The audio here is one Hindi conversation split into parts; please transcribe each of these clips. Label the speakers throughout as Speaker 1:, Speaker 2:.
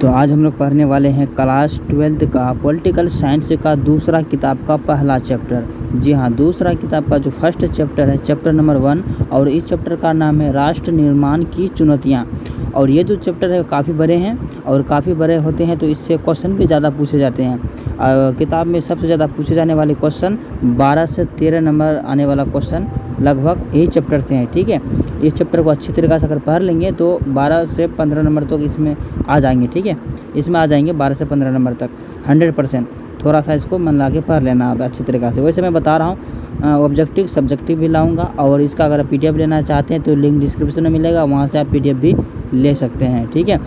Speaker 1: तो आज हम लोग पढ़ने वाले हैं क्लास 12 का पॉलिटिकल साइंस का दूसरा किताब का पहला चैप्टर। जी हाँ, दूसरा किताब का जो फर्स्ट चैप्टर है चैप्टर नंबर 1 और इस चैप्टर का नाम है राष्ट्र निर्माण की चुनौतियाँ। और ये जो चैप्टर है काफ़ी बड़े हैं और काफ़ी बड़े होते हैं तो इससे क्वेश्चन भी ज़्यादा पूछे जाते हैं। किताब में सबसे ज़्यादा पूछे जाने वाले क्वेश्चन 12 से 13 नंबर आने वाला क्वेश्चन लगभग यही चैप्टर से हैं। ठीक है, इस चैप्टर को अच्छी तरीक़े से अगर पढ़ लेंगे तो 12 से 15 नंबर तक इसमें आ जाएंगे। ठीक है, इसमें आ जाएंगे 12 से 15 नंबर तक 100%। थोड़ा सा इसको मन ला के पढ़ लेना आप अच्छी तरीक़े से। वैसे मैं बता रहा हूँ ऑब्जेक्टिव सब्जेक्टिव भी लाऊंगा और इसका अगर PDF लेना चाहते हैं तो लिंक डिस्क्रिप्शन में मिलेगा, वहाँ से आप PDF भी ले सकते हैं। ठीक है,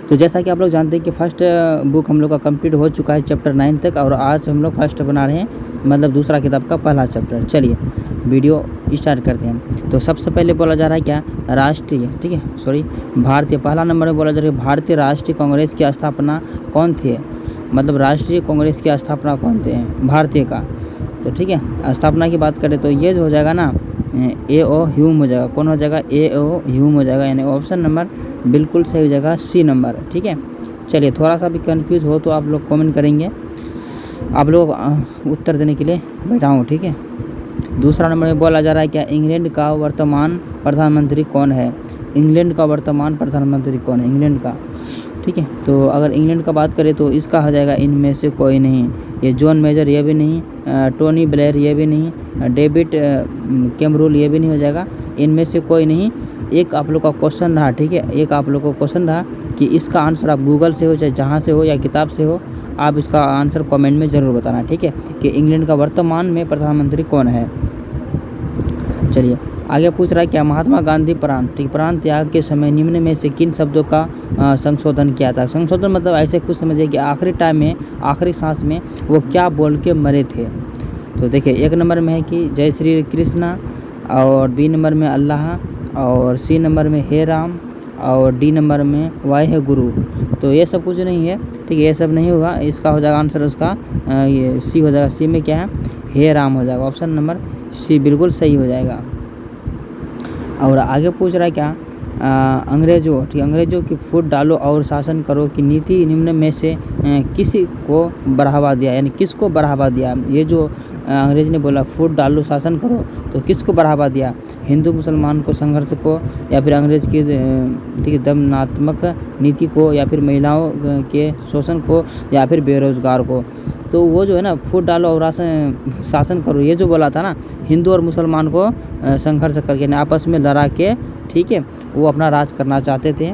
Speaker 1: तो जैसा कि आप लोग जानते हैं कि फर्स्ट बुक हम लोग का कंप्लीट हो चुका है चैप्टर 9 तक और आज हम लोग फर्स्ट बना रहे हैं, मतलब दूसरा किताब का पहला चैप्टर। चलिए वीडियो स्टार्ट करते हैं। तो सबसे पहले बोला जा रहा है क्या, राष्ट्रीय, ठीक है सॉरी भारतीय। पहला नंबर में बोला जा रहा है भारतीय राष्ट्रीय कांग्रेस की स्थापना कौन थी, मतलब राष्ट्रीय कांग्रेस की स्थापना कौन थे, भारतीय का। तो ठीक है, स्थापना की बात करें तो ये जो हो जाएगा ना A.O. ह्यूम हो जाएगा। कौन हो जाएगा, A.O. ह्यूम हो जाएगा, यानी ऑप्शन नंबर बिल्कुल सही हो जाएगा C नंबर। ठीक है, चलिए थोड़ा सा भी कंफ्यूज हो तो आप लोग कमेंट करेंगे, आप लोग उत्तर देने के लिए बैठा हूँ। ठीक है, दूसरा नंबर में बोला जा रहा है क्या, इंग्लैंड का वर्तमान प्रधानमंत्री कौन है। इंग्लैंड का वर्तमान प्रधानमंत्री कौन है, इंग्लैंड का। ठीक है, तो अगर इंग्लैंड का बात करें तो इसका हो जाएगा इनमें से कोई नहीं। ये जॉन मेजर ये भी नहीं, टोनी ब्लेयर ये भी नहीं, डेविड कैमरून ये भी नहीं हो जाएगा, इनमें से कोई नहीं। एक आप लोग का क्वेश्चन रहा, ठीक है, एक आप लोग को क्वेश्चन रहा कि इसका आंसर आप गूगल से हो चाहे जहाँ से हो या किताब से हो, आप इसका आंसर कमेंट में ज़रूर बताना। ठीक है, कि इंग्लैंड का वर्तमान में प्रधानमंत्री कौन है। चलिए आगे पूछ रहा है क्या, महात्मा गांधी प्राण त्याग के समय निम्न में से किन शब्दों का संशोधन किया था। संशोधन मतलब ऐसे कुछ समझिए कि आखिरी टाइम में, आखिरी सांस में वो क्या बोल के मरे थे। तो देखिए एक नंबर में है कि जय श्री कृष्णा, और B नंबर में अल्लाह, और C नंबर में हे राम, और D नंबर में वाहे गुरु। तो ये सब कुछ नहीं है, ठीक है, ये सब नहीं होगा। इसका हो जाएगा आंसर उसका ये C हो जाएगा। C में क्या है, हे राम हो जाएगा। ऑप्शन नंबर C बिल्कुल सही हो जाएगा। और आगे पूछ रहा है क्या, अंग्रेजों, ठीक, अंग्रेजों की फूट डालो और शासन करो की नीति निम्न में से किसी को बढ़ावा दिया, यानी किसको बढ़ावा दिया। ये जो अंग्रेज ने बोला फूट डालो शासन करो तो किसको बढ़ावा दिया, हिंदू मुसलमान को, संघर्ष को, या फिर अंग्रेज की ठीक है दमनात्मक नीति को, या फिर महिलाओं के शोषण को, या फिर बेरोजगार को। तो वो जो है ना फूट डालो और शासन करो, ये जो बोला था ना, हिंदू और मुसलमान को संघर्ष करके आपस में लड़ा के, ठीक है, वो अपना राज करना चाहते थे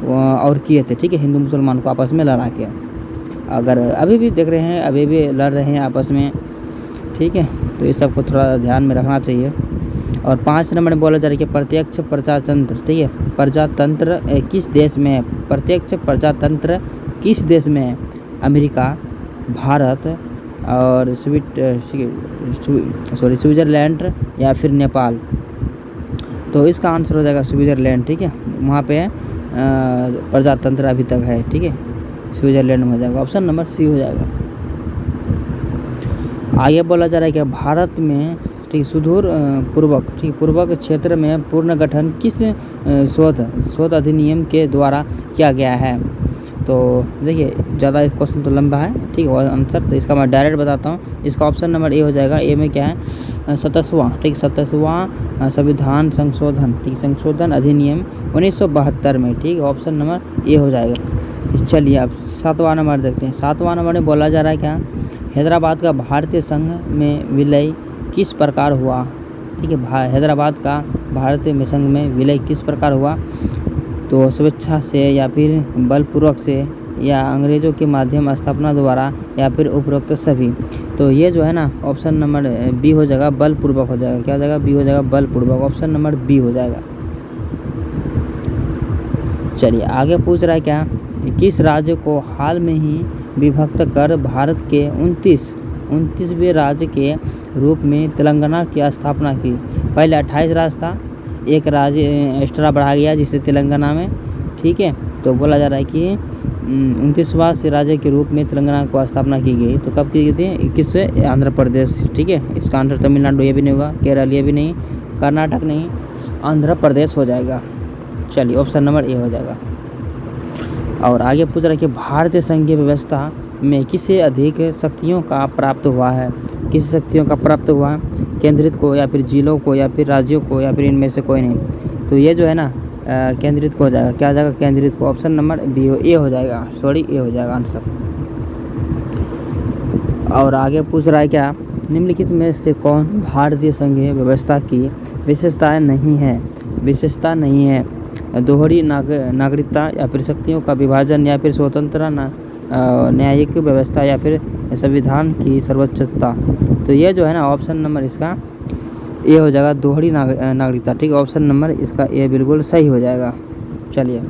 Speaker 1: और किए थे। ठीक है, हिंदू मुसलमान को आपस में लड़ा के, अगर अभी भी देख रहे हैं अभी भी लड़ रहे हैं आपस में। ठीक है, तो ये सब को थोड़ा ध्यान में रखना चाहिए। और 5 नंबर में बोला जा रहा है कि प्रत्यक्ष प्रजातंत्र, ठीक है, प्रजातंत्र किस देश में है। प्रत्यक्ष प्रजातंत्र किस देश में है, अमेरिका, भारत, और स्विट्ज़रलैंड, या फिर नेपाल। तो इसका आंसर हो जाएगा स्विट्ज़रलैंड। ठीक है, वहाँ पे प्रजातंत्र अभी तक है। ठीक है, स्विट्ज़रलैंड में हो जाएगा, ऑप्शन नंबर C हो जाएगा। आगे बोला जा रहा है कि भारत में, ठीक, सुदूर पूर्वक, ठीक, पूर्वक क्षेत्र में पुनर्गठन किस शोध अधिनियम के द्वारा किया गया है। तो देखिए ज़्यादा क्वेश्चन तो लंबा है, ठीक है, और आंसर तो इसका मैं डायरेक्ट बताता हूँ। इसका ऑप्शन नंबर A हो जाएगा। A में क्या है, 27वां, ठीक, 27वां संविधान संशोधन, ठीक, संशोधन अधिनियम 1972 में। ठीक, ऑप्शन नंबर A हो जाएगा। चलिए अब 7वां नंबर देखते हैं। 7वां नंबर में बोला जा रहा है क्या, हैदराबाद का भारतीय संघ में विलय किस प्रकार हुआ। ठीक है, हैदराबाद का भारतीय संघ में विलय किस प्रकार हुआ। तो स्वेच्छा से, या फिर बलपूर्वक से, या अंग्रेज़ों के माध्यम स्थापना द्वारा, या फिर उपरोक्त सभी। तो ये जो है ना ऑप्शन नंबर B हो जाएगा, बलपूर्वक हो जाएगा। क्या हो जाएगा, B हो जाएगा, बलपूर्वक। ऑप्शन नंबर B हो जाएगा। चलिए आगे पूछ रहा है क्या, किस राज्य को हाल में ही विभक्त कर भारत के 29वें राज्य के रूप में तेलंगाना की स्थापना की। पहले 28 राज्य था, एक राज्य एक्स्ट्रा बढ़ा गया जिससे तेलंगाना में। ठीक है, तो बोला जा रहा है कि 29वां राज्य के रूप में तेलंगाना को स्थापना की गई। तो कब की गई थी, 21वें, आंध्र प्रदेश। ठीक है, इसका आंसर तमिलनाडु ये भी नहीं होगा, केरल ये भी नहीं, कर्नाटक नहीं, आंध्र प्रदेश हो जाएगा। चलिए ऑप्शन नंबर A हो जाएगा। और आगे पूछ रहा है कि भारतीय संघीय व्यवस्था में किसे अधिक शक्तियों का प्राप्त हुआ है, किस शक्तियों का प्राप्त हुआ है, केंद्रित को या फिर जिलों को या फिर राज्यों को या फिर इनमें से कोई नहीं। तो ये जो है ना केंद्रित को हो जाएगा, क्या हो जाएगा केंद्रित को, ऑप्शन नंबर बी ए हो जाएगा, सॉरी ए हो जाएगा आंसर। और आगे पूछ रहा है क्या, निम्नलिखित में से कौन भारतीय संघीय व्यवस्था की विशेषता नहीं है, दोहरी नागरिकता या फिर शक्तियों का विभाजन या फिर स्वतंत्र न्यायिक व्यवस्था या फिर संविधान की सर्वोच्चता। तो ये जो है ना ऑप्शन नंबर इसका ए हो जाएगा, दोहरी नागरिकता। ठीक है, ऑप्शन नंबर इसका ए बिल्कुल सही हो जाएगा। चलिए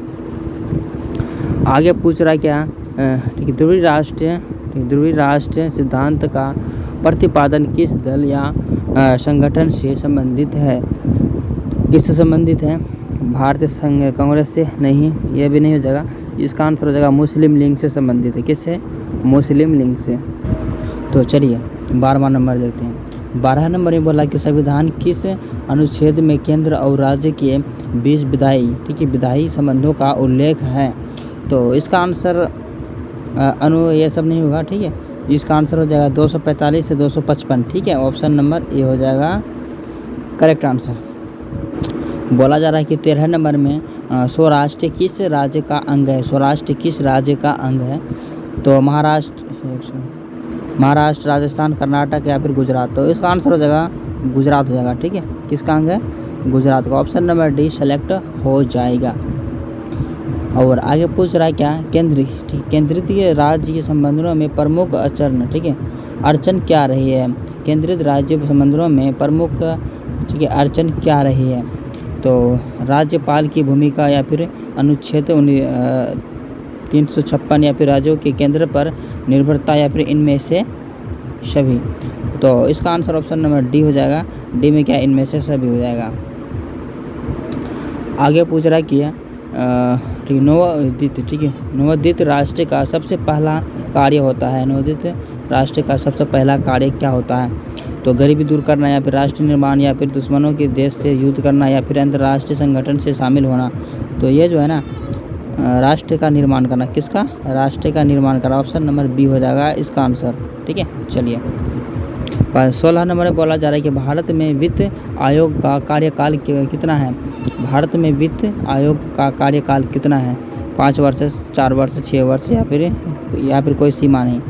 Speaker 1: आगे पूछ रहा है क्या, ठीक है, ध्रुवीय राष्ट्र सिद्धांत का प्रतिपादन किस दल या संगठन से संबंधित है, किससे संबंधित है, भारतीय संघ कांग्रेस से नहीं, यह भी नहीं हो जाएगा। इसका आंसर हो जाएगा मुस्लिम लीग से संबंधित है, किससे, मुस्लिम लीग से। तो चलिए 12वां नंबर देखते हैं। 12 नंबर में बोला कि संविधान किस अनुच्छेद में केंद्र और राज्य के बीच विधायी संबंधों का उल्लेख है। तो इसका आंसर ये सब नहीं होगा। ठीक है, इसका आंसर हो जाएगा 245 से 255। ठीक है, ऑप्शन नंबर ए हो जाएगा करेक्ट आंसर। बोला जा रहा है कि 13 नंबर में स्वराष्ट्र किस राज्य का अंग है, स्वराष्ट्र किस राज्य का अंग है। तो महाराष्ट्र, राजस्थान, कर्नाटक या फिर गुजरात। तो इसका आंसर हो जाएगा गुजरात हो जाएगा। ठीक है, किसका अंग है, गुजरात का। ऑप्शन नंबर डी सेलेक्ट हो जाएगा। और आगे पूछ रहा है क्या, केंद्रीय राज्य संबंधों में प्रमुख अड़चन, ठीक है, अड़चन क्या रही है, केंद्रित राज्य संबंधों में प्रमुख, ठीक है, अड़चन क्या रही है। तो राज्यपाल की भूमिका या फिर अनुच्छेद 356 या फिर राज्यों के केंद्र पर निर्भरता या फिर इनमें से सभी। तो इसका आंसर ऑप्शन नंबर डी हो जाएगा। डी में क्या, इनमें से सभी हो जाएगा। आगे पूछ रहा है कि ठीक है, नवोदित राष्ट्र का सबसे पहला कार्य होता है, नवोदित राष्ट्र का सबसे पहला कार्य क्या होता है। तो गरीबी दूर करना या फिर राष्ट्र निर्माण या फिर दुश्मनों के देश से युद्ध करना या फिर अंतर्राष्ट्रीय संगठन से शामिल होना। तो ये जो है ना राष्ट्र का निर्माण करना, किसका, राष्ट्र का निर्माण करना। ऑप्शन नंबर बी हो जाएगा इसका आंसर। ठीक है, चलिए 16 नंबर में बोला जा रहा है कि भारत में वित्त आयोग का कार्यकाल कितना है, भारत में वित्त आयोग का कार्यकाल कितना है, 5 वर्ष, 4 वर्ष, 6 वर्ष या फिर कोई सीमा नहीं।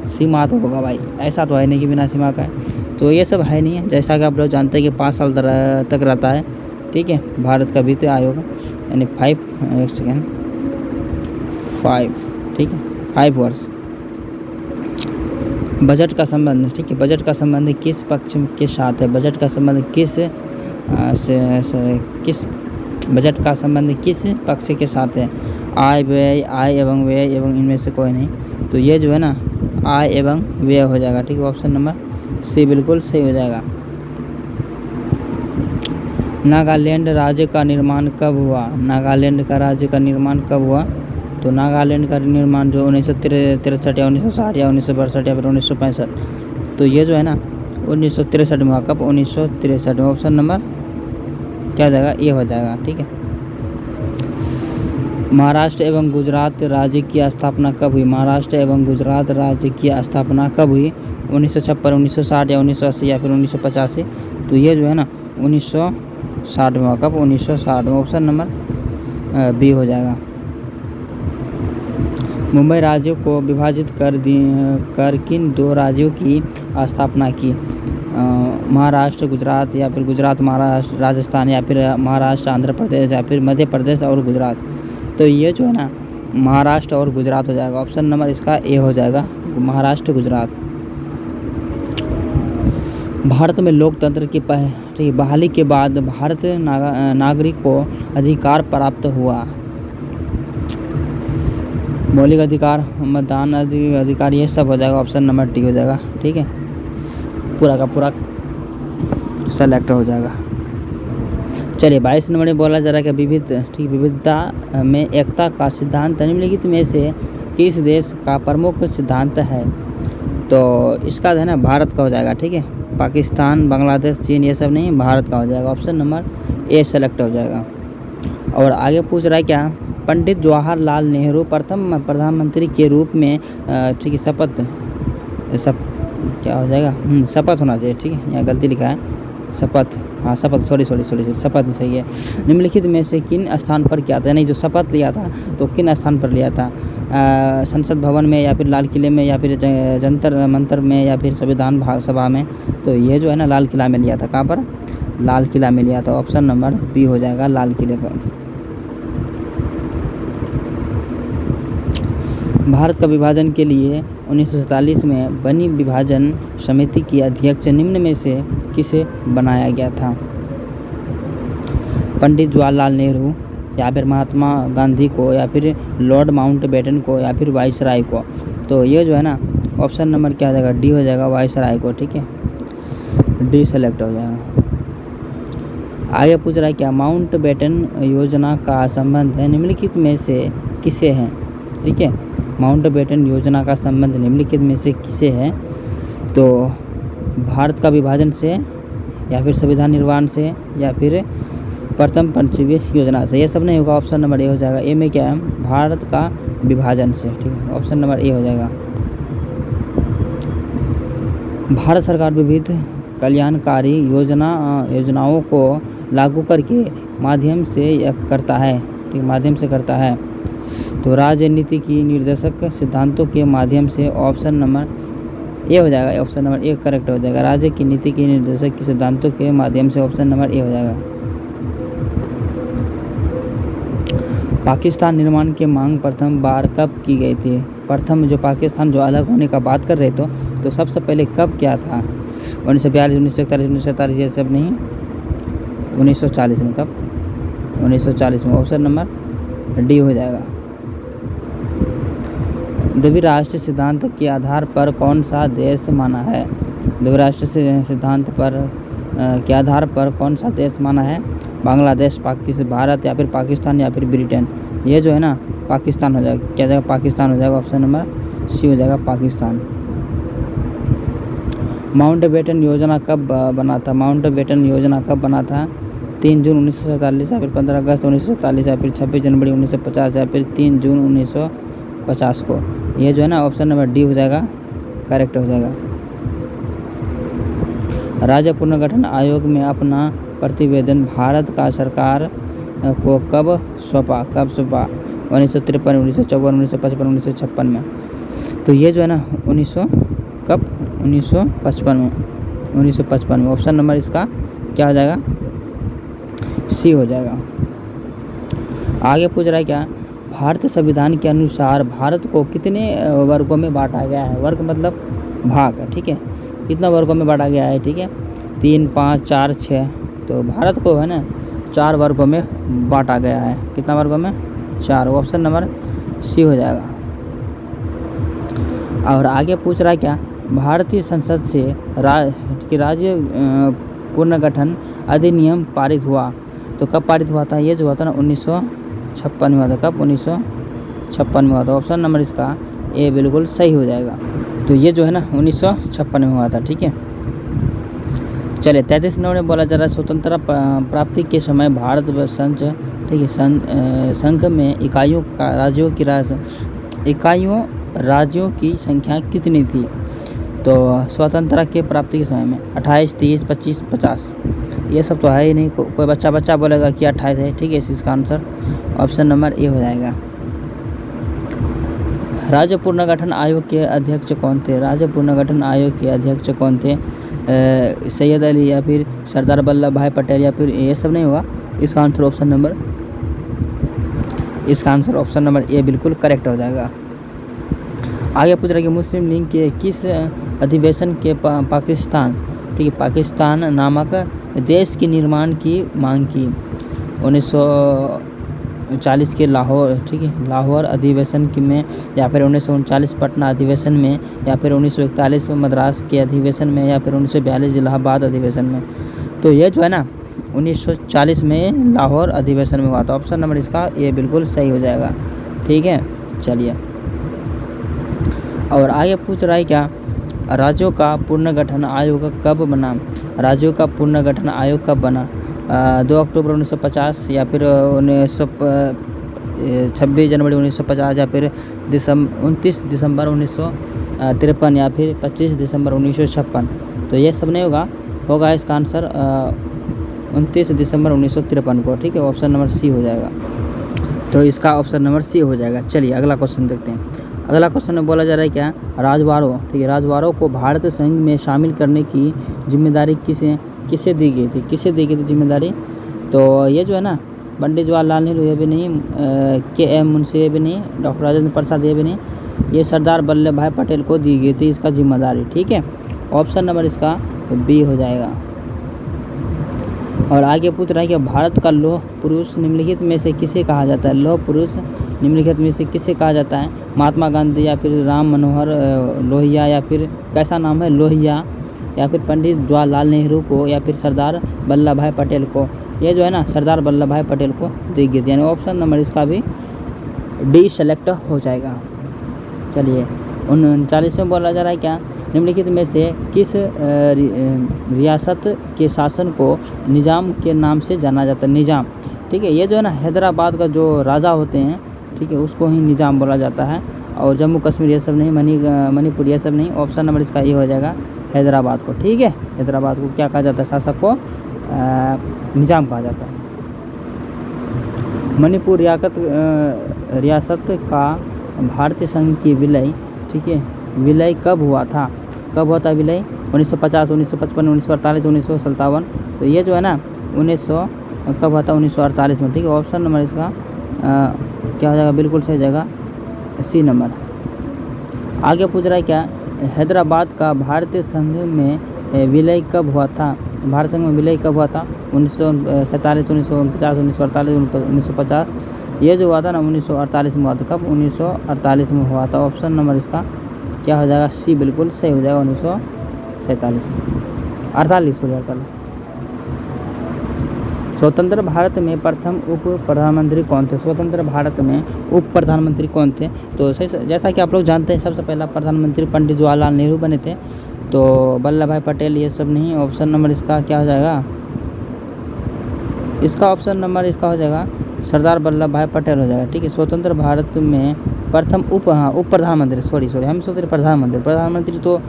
Speaker 1: सीमा तो होगा भाई, ऐसा तो है नहीं कि बिना सीमा का है, तो ये सब है नहीं है। जैसा कि आप लोग जानते हैं कि 5 साल तक रहता है। ठीक है, भारत का वित्त आयोग यानी 5 ठीक है 5 वर्ष। बजट का संबंध, ठीक है, बजट का संबंध किस पक्ष के साथ है, बजट का संबंध बजट का संबंध किस पक्ष के साथ है, आय एवं व्यय एवं इनमें से कोई नहीं। तो ये जो है ना आय एवं व्यय हो जाएगा। ठीक है, ऑप्शन नंबर सी बिल्कुल सही हो जाएगा। नागालैंड राज्य का निर्माण कब हुआ, नागालैंड का राज्य का निर्माण कब हुआ। तो नागालैंड का निर्माण जो 1963 या 1960 या 1962 या फिर 1965। तो ये जो है ना 1963 में हुआ। कब, 1963 में। ऑप्शन नंबर क्या हो जाएगा, ये हो जाएगा। ठीक है, महाराष्ट्र एवं गुजरात राज्य की स्थापना कब हुई, महाराष्ट्र एवं गुजरात राज्य की स्थापना कब हुई, 1956, 1960 या 1980 या फिर 1985। तो ये जो है ना 1960 में हुआ। कब, 1960 में। ऑप्शन नंबर बी हो जाएगा। मुंबई राज्यों को विभाजित कर किन 2 राज्यों की स्थापना की, महाराष्ट्र गुजरात या फिर गुजरात महाराष्ट्र राजस्थान या फिर महाराष्ट्र आंध्र प्रदेश या फिर मध्य प्रदेश और गुजरात। तो ये जो है ना महाराष्ट्र और गुजरात हो जाएगा। ऑप्शन नंबर इसका ए हो जाएगा, महाराष्ट्र गुजरात। भारत में लोकतंत्र की बहाली के बाद भारत नागरिक को अधिकार प्राप्त हुआ, मौलिक अधिकार, मतदान अधिकार, ये सब हो जाएगा। ऑप्शन नंबर डी हो जाएगा। ठीक है, पूरा का पूरा सेलेक्ट हो जाएगा। चलिए 22 नंबर में बोला जा रहा है कि विविधता में एकता का सिद्धांत निम्नलिखित में से किस देश का प्रमुख सिद्धांत है। तो इसका है ना भारत का हो जाएगा। ठीक है, पाकिस्तान, बांग्लादेश, चीन ये सब नहीं, भारत का हो जाएगा। ऑप्शन नंबर ए सेलेक्ट हो जाएगा। और आगे पूछ रहा है क्या, पंडित जवाहरलाल नेहरू प्रथम प्रधानमंत्री के रूप में ठीक है क्या हो जाएगा, शपथ होना चाहिए, ठीक है, यहाँ गलती लिखा है शपथ, हाँ शपथ, सॉरी शपथ सही है। निम्नलिखित में से किन स्थान पर किया था, नहीं जो शपथ लिया था तो किन स्थान पर लिया था, संसद भवन में या फिर लाल किले में या फिर जंतर मंतर में या फिर संविधान सभा में। तो ये जो है ना लाल किला में लिया था, कहाँ पर, लाल किला में लिया था। ऑप्शन नंबर बी हो जाएगा, लाल किले पर। भारत का विभाजन के लिए 1947 में बनी विभाजन समिति की अध्यक्ष निम्न में से किसे बनाया गया था, पंडित जवाहरलाल नेहरू या फिर महात्मा गांधी को या फिर लॉर्ड माउंटबेटन को या फिर वायसराय को। तो ये जो है ना ऑप्शन नंबर क्या हो जाएगा, डी हो जाएगा, वायसराय को, ठीक है, डी सेलेक्ट हो जाएगा। आगे पूछ रहा है क्या माउंटबेटन योजना का संबंध है निम्नलिखित में से किसे है, ठीक है, माउंटबेटन योजना का संबंध निम्नलिखित में से किसे है। तो भारत का विभाजन से या फिर संविधान निर्माण से या फिर प्रथम पंचवर्षीय योजना से, ये सब नहीं होगा, ऑप्शन नंबर ए हो जाएगा। ए में क्या है, भारत का विभाजन से, ठीक है, ऑप्शन नंबर ए हो जाएगा। भारत सरकार विविध कल्याणकारी योजनाओं को लागू करके माध्यम से करता है, ठीक, माध्यम से करता है। तो राजनीति की निर्देशक सिद्धांतों के माध्यम से, ऑप्शन नंबर ए हो जाएगा, ऑप्शन नंबर ए करेक्ट हो जाएगा। राज्य की नीति के निर्देशक के सिद्धांतों के माध्यम से, ऑप्शन नंबर ए हो जाएगा। पाकिस्तान निर्माण की मांग प्रथम बार कब की गई थी, प्रथम जो पाकिस्तान जो अलग होने का बात कर रहे तो सबसे पहले कब किया था, 1942, 1941, 1947, ये सब नहीं, 1940 में। कब, 1940 में, ऑप्शन नंबर डी हो जाएगा। द्विराष्ट्र सिद्धांत के आधार पर कौन सा देश माना है, द्विराष्ट्र सिद्धांत पर के आधार पर कौन सा देश माना है, बांग्लादेश, पाकिस्तान, भारत या फिर पाकिस्तान या फिर ब्रिटेन। ये जो है ना पाकिस्तान हो जाएगा, क्या जाएगा, पाकिस्तान हो जाएगा, ऑप्शन नंबर सी हो जाएगा, पाकिस्तान। माउंटबेटन योजना कब बना था, माउंटबेटन योजना कब बना था, 3 जून 1947 या फिर 15 अगस्त 1947 या फिर 26 जनवरी 1950 या फिर 3 जून 1950 को। ये जो है ना ऑप्शन नंबर डी हो जाएगा, करेक्ट हो जाएगा। राज्य पुनर्गठन आयोग में अपना प्रतिवेदन भारत का सरकार को कब सौंपा, 1953, 1954, 1955, 1956 में। तो ये जो है ना 1955 में, ऑप्शन नंबर इसका क्या हो जाएगा, सी हो जाएगा। आगे पूछ रहा है क्या, भारतीय संविधान के अनुसार भारत को कितने वर्गों में बांटा गया है, वर्ग मतलब भाग, ठीक है, कितना वर्गों में बांटा गया है, ठीक है, 3, 5, 4, 6। तो भारत को है ना 4 वर्गों में बांटा गया है, कितना वर्गों में, 4, ऑप्शन नंबर सी हो जाएगा। और आगे पूछ रहा है क्या, भारतीय संसद से राज्य पुनर्गठन अधिनियम पारित हुआ, तो कब पारित हुआ था, ये जो हुआ था ना 1956 में हुआ था। कब, 1956 में हुआ था, ऑप्शन नंबर इसका ए बिल्कुल सही हो जाएगा। तो ये जो है ना 1956 में हुआ था, ठीक है। चलिए 33 नंबर में बोला जा रहा है, स्वतंत्रता प्राप्ति के समय भारत व संघ, ठीक है, संघ में राज्यों की संख्या कितनी थी। तो स्वतंत्रता के प्राप्ति के समय में 28, 30, 25, 50, ये सब तो है ही नहीं, कोई बच्चा बोलेगा कि 28 है, ठीक है, इसका आंसर ऑप्शन नंबर ए हो जाएगा। राज्य पुनर्गठन आयोग के अध्यक्ष कौन थे, राज्य पुनर्गठन आयोग के अध्यक्ष कौन थे, सैयद अली या फिर सरदार वल्लभ भाई पटेल या फिर ये सब नहीं होगा, इसका आंसर ऑप्शन नंबर ए बिल्कुल करेक्ट हो जाएगा। आगे पूछ रहा है कि मुस्लिम लीग के किस अधिवेशन के पाकिस्तान, ठीक है, पाकिस्तान नामक देश के निर्माण की मांग की, 1940 के लाहौर, ठीक है, लाहौर अधिवेशन में या फिर 1939 पटना अधिवेशन में या फिर 1941 मद्रास के अधिवेशन में या फिर 1942 इलाहाबाद अधिवेशन में। तो ये जो है ना 1940 में लाहौर अधिवेशन में हुआ था, ऑप्शन नंबर इसका ये बिल्कुल सही हो जाएगा, ठीक है। चलिए और आगे पूछ रहा है क्या, राज्यों का पुनर्गठन आयोग कब बना, राज्यों का पुनर्गठन आयोग कब बना, 2 अक्टूबर 1950 या फिर 26 जनवरी 1950 या फिर 29 दिसंबर 1953 या फिर 25 दिसंबर 1956। तो ये सब नहीं होगा इसका आंसर 29 दिसंबर 1953 को, ठीक है। ऑप्शन नंबर सी हो जाएगा। तो इसका ऑप्शन नंबर सी हो जाएगा। चलिए अगला क्वेश्चन देखते हैं। अगला क्वेश्चन में बोला जा रहा है क्या, राजवाड़ों, ठीक है, राजवाड़ों को भारत संघ में शामिल करने की जिम्मेदारी किसे दी गई थी जिम्मेदारी। तो ये जो है ना, पंडित जवाहरलाल नेहरू ये भी नहीं, के.एम. मुंशी ये भी नहीं, डॉक्टर राजेंद्र प्रसाद ये भी नहीं, ये सरदार वल्लभ भाई पटेल को दी गई थी इसका जिम्मेदारी, ठीक है। ऑप्शन नंबर इसका बी हो जाएगा। और आगे पूछ रहा है कि भारत का लौह पुरुष निम्नलिखित में से किसे कहा जाता है। लौह पुरुष निम्नलिखित में से किसे कहा जाता है। महात्मा गांधी या फिर राम मनोहर लोहिया या फिर कैसा नाम है लोहिया, या फिर पंडित जवाहरलाल नेहरू को, या फिर सरदार वल्लभ भाई पटेल को। ये जो है ना, सरदार वल्लभ भाई पटेल को दी गई थी, यानी ऑप्शन नंबर इसका भी डी सेलेक्ट हो जाएगा। चलिए 39 में बोला जा रहा है क्या, निम्नलिखित में से किस रियासत के शासन को निजाम के नाम से जाना जाता है। निजाम, ठीक है, ये जो है ना हैदराबाद का जो राजा होते हैं, ठीक है, उसको ही निजाम बोला जाता है। और जम्मू कश्मीर ये सब नहीं, मणिपुर ये सब नहीं। ऑप्शन नंबर इसका ये हो जाएगा हैदराबाद को, ठीक है। हैदराबाद को क्या कहा जाता है, शासक को निजाम कहा जाता है। मणिपुर रियासत का भारतीय संघ की विलय, ठीक है, विलय कब हुआ था विलय 1950, 1955, 1948, 1957। तो ये जो है ना 1900 कब हुआ था, 1948 में, ठीक है। ऑप्शन नंबर इसका क्या हो जाएगा, बिल्कुल सही जाएगा सी नंबर। आगे पूछ रहा है क्या, हैदराबाद का भारतीय संघ में विलय कब हुआ था। भारत संघ में विलय कब हुआ था, 1947, 1949, 1948, 1950। ये जो हुआ था ना 1948 में हुआ था। कब, 1948 में हुआ था। ऑप्शन नंबर इसका क्या हो जाएगा, सी बिल्कुल सही हो जाएगा, 1948 48। स्वतंत्र भारत में प्रथम उप प्रधानमंत्री कौन थे। स्वतंत्र भारत में उप प्रधानमंत्री कौन थे। तो जैसा कि आप लोग जानते हैं, सबसे पहला प्रधानमंत्री पंडित जवाहरलाल नेहरू बने थे। तो वल्लभ भाई पटेल ये सब नहीं। ऑप्शन नंबर इसका क्या हो जाएगा, इसका ऑप्शन नंबर इसका हो जाएगा सरदार वल्लभ भाई पटेल हो जाएगा, ठीक है। स्वतंत्र भारत में प्रथम उप प्रधानमंत्री, सॉरी हम सोच रहे प्रधानमंत्री तो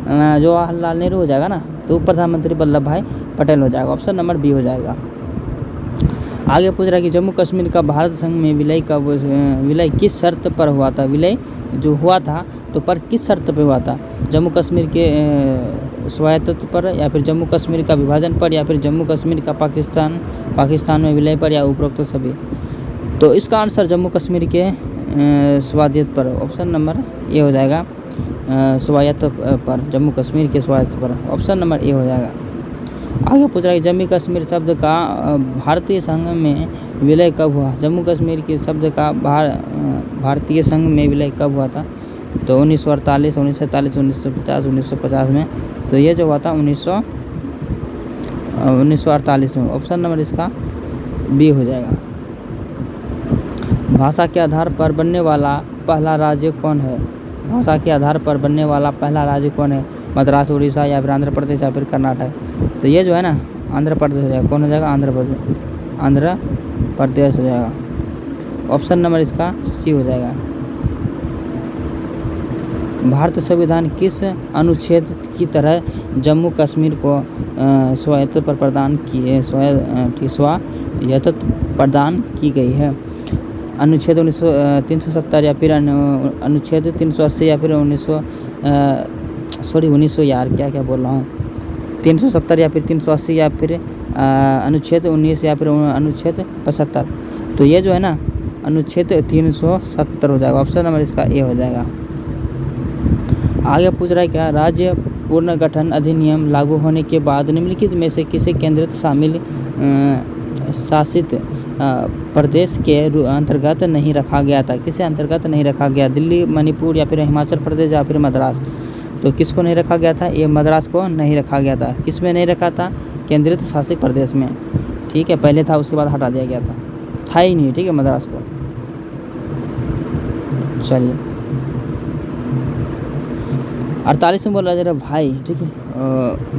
Speaker 1: जवाहरलाल नेहरू हो जाएगा ना, तो उप प्रधानमंत्री वल्लभ भाई पटेल हो जाएगा। ऑप्शन नंबर बी हो जाएगा। आगे पूछ रहा है कि जम्मू कश्मीर का भारत संघ में विलय किस शर्त पर हुआ था। विलय जो हुआ था तो पर किस शर्त पर हुआ था। जम्मू कश्मीर के स्वायत्तता पर, या फिर जम्मू कश्मीर का विभाजन पर, या फिर जम्मू कश्मीर का पाकिस्तान में विलय पर, या उपरोक्त सभी। तो इसका आंसर जम्मू कश्मीर के स्वायत्त पर, ऑप्शन नंबर ए हो जाएगा, स्वायत्त पर, जम्मू कश्मीर के स्वायत्त पर। ऑप्शन नंबर ए हो जाएगा। आगे पूछ रहा है जम्मू कश्मीर शब्द का भारतीय संघ में विलय कब हुआ। जम्मू कश्मीर के शब्द का भारतीय संघ में विलय कब हुआ था। तो 1948, 1947, 1950, 1950 में। तो ये जो हुआ था 1948 में। ऑप्शन नंबर इसका बी हो जाएगा। भाषा के आधार पर बनने वाला पहला राज्य कौन है। भाषा के आधार पर बनने वाला पहला राज्य कौन है। मद्रास, उड़ीसा, या फिर आंध्र प्रदेश, या फिर कर्नाटक। तो ये जो है ना आंध्र प्रदेश हो जाएगा। कौन हो जाएगा, आंध्र प्रदेश हो जाएगा। ऑप्शन नंबर इसका सी हो जाएगा। भारतीय संविधान किस अनुच्छेद की तरह जम्मू कश्मीर को स्वायत्त प्रदान की गई है। अनुच्छेद 370, या फिर अनुच्छेद 380, या फिर 1900 यार क्या बोल रहा हूँ, 370 या फिर 380, या फिर अनुच्छेद 19, या फिर अनुच्छेद 75। तो ये जो है ना अनुच्छेद 370 हो जाएगा। ऑप्शन नंबर इसका ए हो जाएगा। आगे पूछ रहा है क्या, राज्य पुनर्गठन अधिनियम लागू होने के बाद निम्नलिखित में से किसे केंद्रित शासित प्रदेश के अंतर्गत नहीं रखा गया था। किसे अंतर्गत नहीं रखा गया। दिल्ली, मणिपुर, या फिर हिमाचल प्रदेश, या फिर मद्रास। तो किसको नहीं रखा गया था, ये मद्रास को नहीं रखा गया था। किस में नहीं रखा था, केंद्रित शासित प्रदेश में, ठीक है। पहले था, उसके बाद हटा दिया गया था ही नहीं, ठीक है, मद्रास को। चलिए 48 में बोला जा रहा है भाई, ठीक है।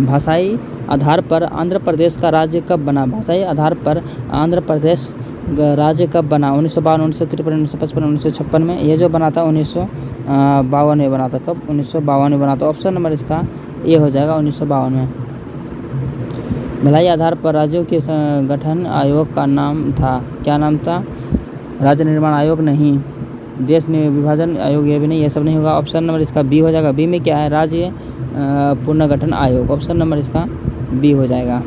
Speaker 1: भाषाई आधार पर आंध्र प्रदेश का राज्य कब बना। भाषाई आधार पर आंध्र प्रदेश राज्य कब बना? 1952, 1953, 1955, 1956 में। ये जो बना था 1952 में बना था। कब? 1952 में बना था। ऑप्शन नंबर इसका ए हो जाएगा, 1952 में। भलाई आधार पर राज्यों के गठन आयोग का नाम था, क्या नाम था? राज्य निर्माण आयोग नहीं, देश विभाजन आयोग ये भी नहीं, ये सब नहीं होगा। ऑप्शन नंबर इसका बी हो जाएगा। बी में क्या है? राज्य पुनर्गठन आयोग। ऑप्शन नंबर इसका बी हो जाएगा।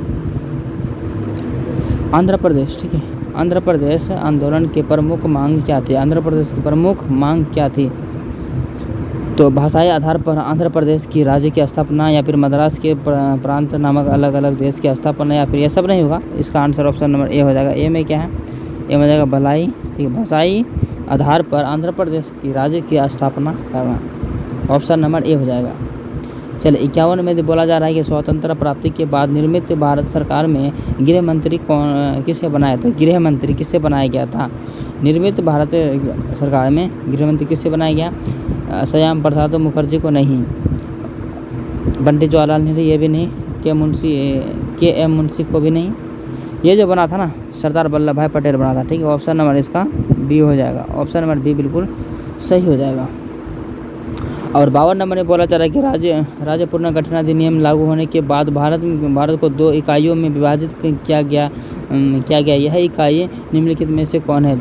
Speaker 1: आंध्र प्रदेश, ठीक है। आंध्र प्रदेश आंदोलन की प्रमुख मांग क्या थी? आंध्र प्रदेश की प्रमुख मांग क्या थी? तो भाषाई आधार पर आंध्र प्रदेश की राज्य की स्थापना, या फिर मद्रास के प्रांत नामक अलग अलग देश की स्थापना, या फिर ये सब नहीं होगा। इसका आंसर ऑप्शन नंबर ए हो जाएगा। ए में क्या है? ए हो जाएगा भलाई, ठीक है। भाषाई आधार पर आंध्र प्रदेश की राज्य की स्थापना करना। ऑप्शन नंबर ए हो जाएगा। चलिए 51 में बोला जा रहा है कि स्वतंत्रता प्राप्ति के बाद निर्मित भारत सरकार में गृह मंत्री कौन किसे बनाया था? गृह मंत्री किसे बनाया गया था? निर्मित भारत सरकार में गृह मंत्री किसे बनाया गया? श्याम प्रसाद मुखर्जी को नहीं, पंडित जवाहरलाल नेहरू ये भी नहीं, के एम मुंशी को भी नहीं। ये जो बना था ना, सरदार वल्लभ भाई पटेल बना था, ठीक है। ऑप्शन नंबर इसका बी हो जाएगा। ऑप्शन नंबर बी बिल्कुल सही हो जाएगा। और 52 नंबर में बोला जा रहा है कि राज्य पुनर्गठन अधिनियम लागू होने के बाद भारत को 2 इकाइयों में विभाजित किया गया। यह इकाई निम्नलिखित में से कौन है?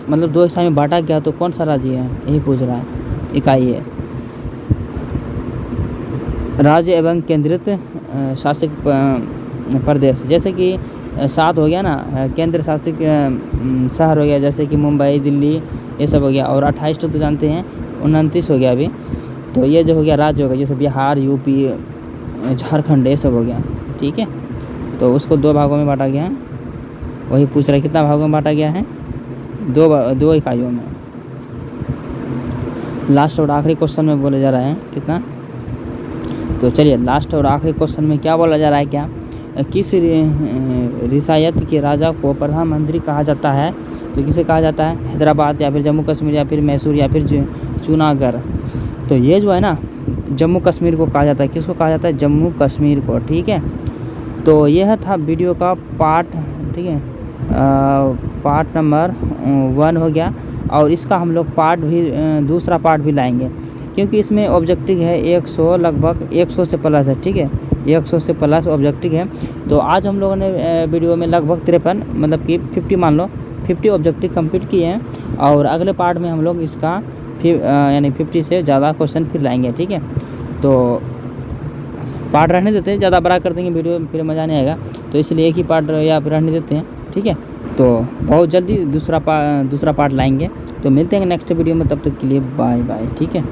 Speaker 1: मतलब 2 हिस्सा में बांटा गया, तो कौन सा राज्य है? यही पूछ रहा है। इकाई है राज्य एवं केंद्रित शासित प्रदेश। जैसे कि 7 हो गया ना, केंद्र शासित शहर हो गया, जैसे कि मुंबई, दिल्ली, ये सब हो गया। और 28 तो जानते हैं, 29 हो गया अभी। तो ये जो हो गया राज्य हो गया, जैसे बिहार, यूपी, झारखंड, ये सब हो गया, ठीक है। तो उसको 2 भागों में बांटा गया है। वही पूछ रहा है कितना भागों में बांटा गया है? 2 इकाइयों में। लास्ट और आखिरी क्वेश्चन में बोला जा रहा है कितना? तो चलिए लास्ट और आखिरी क्वेश्चन में क्या बोला जा रहा है? क्या किस रियासत के राजा को प्रधानमंत्री कहा जाता है? तो किसे कहा जाता है? हैदराबाद, या फिर जम्मू कश्मीर, या फिर मैसूर, या फिर जूनागढ़। तो ये जो है ना, जम्मू कश्मीर को कहा जाता है। किसको कहा जाता है? जम्मू कश्मीर को, ठीक है। तो यह था वीडियो का पार्ट, ठीक है। पार्ट नंबर 1 हो गया। और इसका हम लोग दूसरा पार्ट भी लाएंगे, क्योंकि इसमें ऑब्जेक्टिव है 100, लगभग 100 से प्लस है, ठीक है। 100 से प्लस ऑब्जेक्टिव है। तो आज हम लोगों ने वीडियो में लगभग 53, मतलब कि 50, मान लो 50 ऑब्जेक्टिव कंप्लीट किए हैं। और अगले पार्ट में हम लोग इसका यानी 50 से ज़्यादा क्वेश्चन फिर लाएंगे, ठीक है। तो पार्ट रहने देते हैं, ज़्यादा बड़ा कर देंगे वीडियो, फिर मज़ा नहीं आएगा। तो इसलिए एक ही पार्ट या फिर रहने देते हैं, ठीक है। तो बहुत जल्दी दूसरा पार्ट लाएंगे। तो मिलते हैं नेक्स्ट वीडियो में, तब तक के लिए बाय बाय, ठीक है।